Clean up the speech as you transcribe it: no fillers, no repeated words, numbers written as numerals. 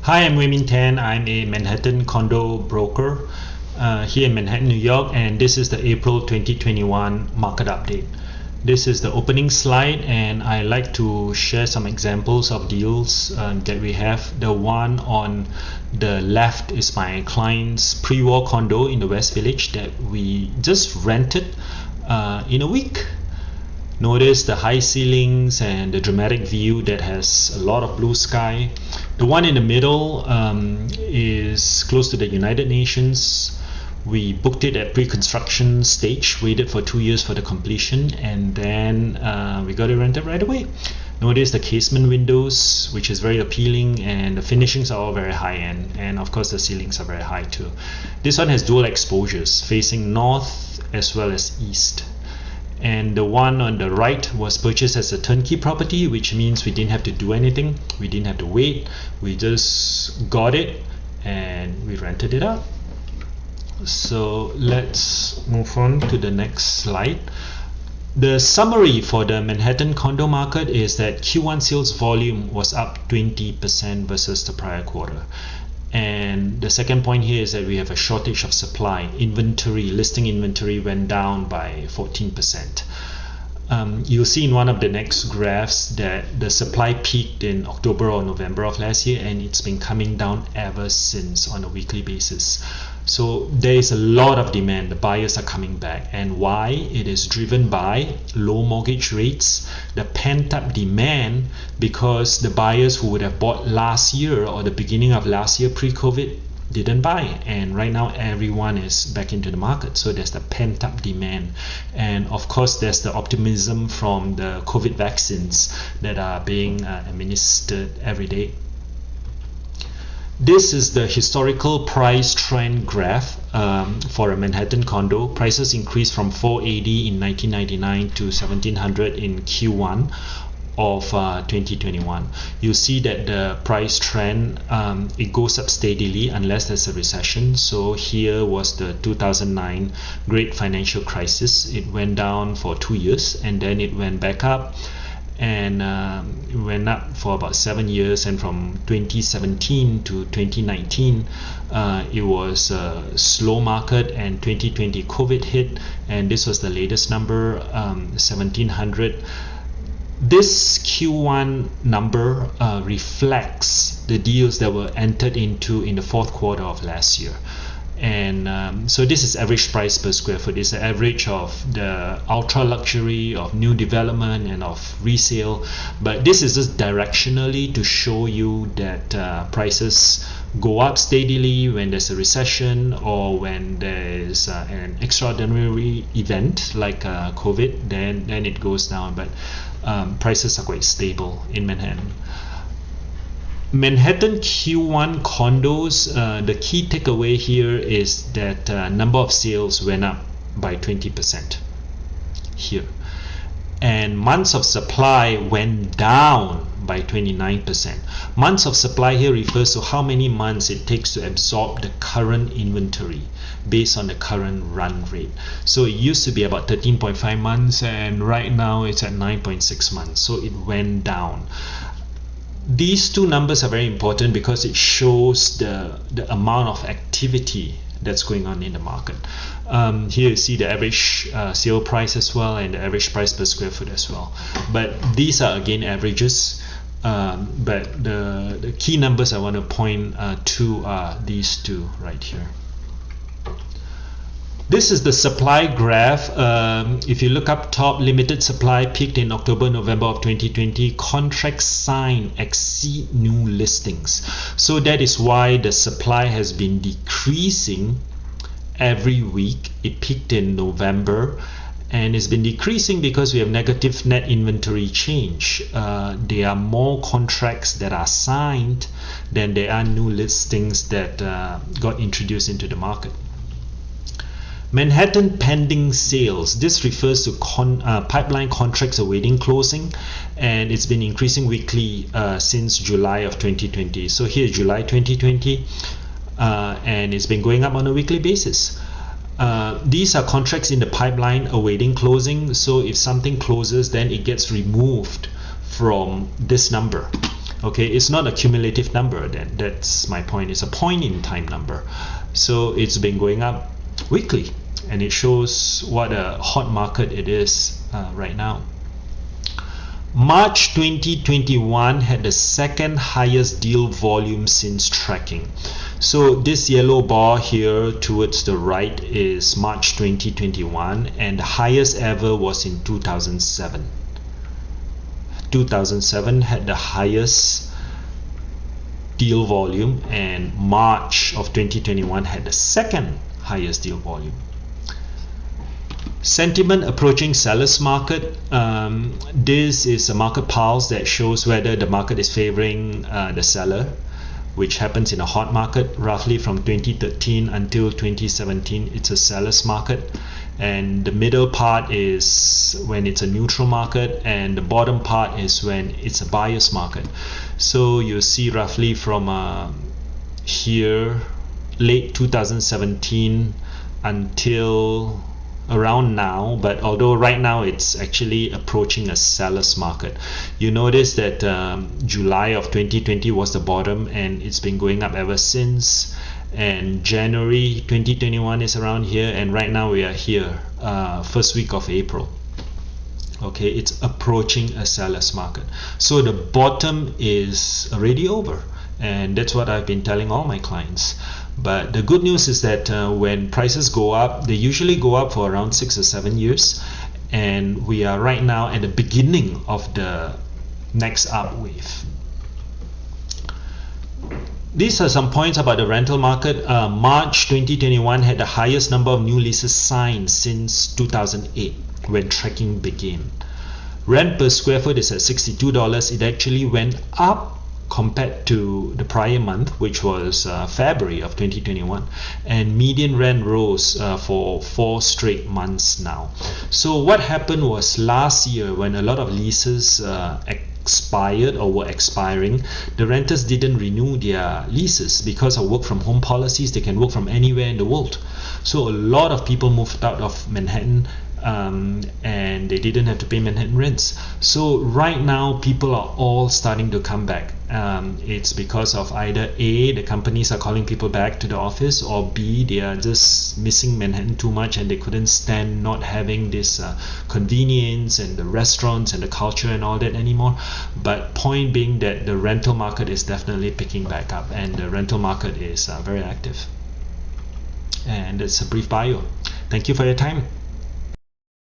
Hi, I'm Weimin. I'm a Manhattan condo broker here in Manhattan, New York, and this is the April 2021 market update. This is the opening slide, and I like to share some examples of deals that we have. The one on the left is my client's pre-war condo in the West Village that we just rented in a week. Notice the high ceilings and the dramatic view that has a lot of blue sky. The one in the middle is close to the United Nations. We booked it at pre-construction stage, waited for 2 years for the completion, and then we got it rented right away. Notice the casement windows, which is very appealing, and the finishings are all very high-end, and of course the ceilings are very high too. This one has dual exposures, facing north as well as east. And the one on the right was purchased as a turnkey property, which means we didn't have to do anything, we didn't have to wait, we just got it and we rented it out. So let's move on to the next slide. The summary for the Manhattan condo market is that Q1 sales volume was up 20% versus the prior quarter. And the second point here is that we have a shortage of supply. Listing inventory went down by 14%. You'll see in one of the next graphs that the supply peaked in October or November of last year, and it's been coming down ever since on a weekly basis. So there is a lot of demand. The buyers are coming back, and why? It is driven by low mortgage rates, the pent-up demand, because the buyers who would have bought last year or the beginning of last year pre-COVID didn't buy, and right now everyone is back into the market. So there's the pent-up demand, and of course there's the optimism from the COVID vaccines that are being administered every day. This is the historical price trend graph for a Manhattan condo. Prices increased from $480 in 1999 to $1,700 in Q1 of 2021. You see that the price trend, it goes up steadily unless there's a recession. So here was the 2009 great financial crisis. It went down for 2 years and then it went back up, and it went up for about 7 years, and from 2017 to 2019 it was a slow market, and 2020 COVID hit, and this was the latest number, 1,700. This Q1 number reflects the deals that were entered into in the fourth quarter of last year. And so this is average price per square foot. It's the average of the ultra luxury, of new development, and of resale. But this is just directionally to show you that prices go up steadily when there's a recession or when there's an extraordinary event like COVID. Then it goes down. But prices are quite stable in Manhattan. Manhattan Q1 condos, the key takeaway here is that number of sales went up by 20% here, and months of supply went down by 29%. Months of supply here refers to how many months it takes to absorb the current inventory based on the current run rate. So it used to be about 13.5 months, and right now it's at 9.6 months. So it went down. These two numbers are very important because it shows the amount of activity that's going on in the market. Here you see the average sale price as well, and the average price per square foot as well. But these are again averages. But the key numbers I want to point to are these two right here. This is the supply graph. If you look up top, limited supply peaked in October, November of 2020. Contracts signed exceed new listings. So that is why the supply has been decreasing every week. It peaked in November, and it's been decreasing because we have negative net inventory change. There are more contracts that are signed than there are new listings that got introduced into the market. Manhattan pending sales. This refers to pipeline contracts awaiting closing, and it's been increasing weekly since July of 2020. So here July 2020, and it's been going up on a weekly basis. These are contracts in the pipeline awaiting closing. So if something closes, then it gets removed from this number. Okay, it's not a cumulative number. That's my point. It's a point in time number. So it's been going up weekly, and it shows what a hot market it is right now. March 2021 had the second highest deal volume since tracking. So this yellow bar here towards the right is March 2021, and the highest ever was in 2007. 2007 had the highest deal volume, and March of 2021 had the second highest deal volume. Sentiment approaching seller's market. This is a market pulse that shows whether the market is favoring the seller, which happens in a hot market. Roughly from 2013 until 2017, it's a seller's market, and the middle part is when it's a neutral market, and the bottom part is when it's a buyer's market. So you see roughly from here, late 2017 until around now, but although right now it's actually approaching a seller's market. You notice that July of 2020 was the bottom, and it's been going up ever since, and January 2021 is around here, and right now we are here, first week of April. Okay, it's approaching a seller's market. So the bottom is already over, and that's what I've been telling all my clients. But the good news is that when prices go up, they usually go up for around 6 or 7 years, and we are right now at the beginning of the next up wave. These are some points about the rental market. March 2021 had the highest number of new leases signed since 2008 when tracking began. Rent per square foot is at $62. It actually went up compared to the prior month, which was February of 2021, and median rent rose for 4 straight months now. So what happened was last year, when a lot of leases expired or were expiring, the renters didn't renew their leases because of work from home policies. They can work from anywhere in the world. So a lot of people moved out of Manhattan, and they didn't have to pay Manhattan rents. So right now people are all starting to come back. It's because of either A, the companies are calling people back to the office, or B, they are just missing Manhattan too much and they couldn't stand not having this convenience and the restaurants and the culture and all that anymore. But point being that the rental market is definitely picking back up, and the rental market is very active. And it's a brief bio. Thank you for your time.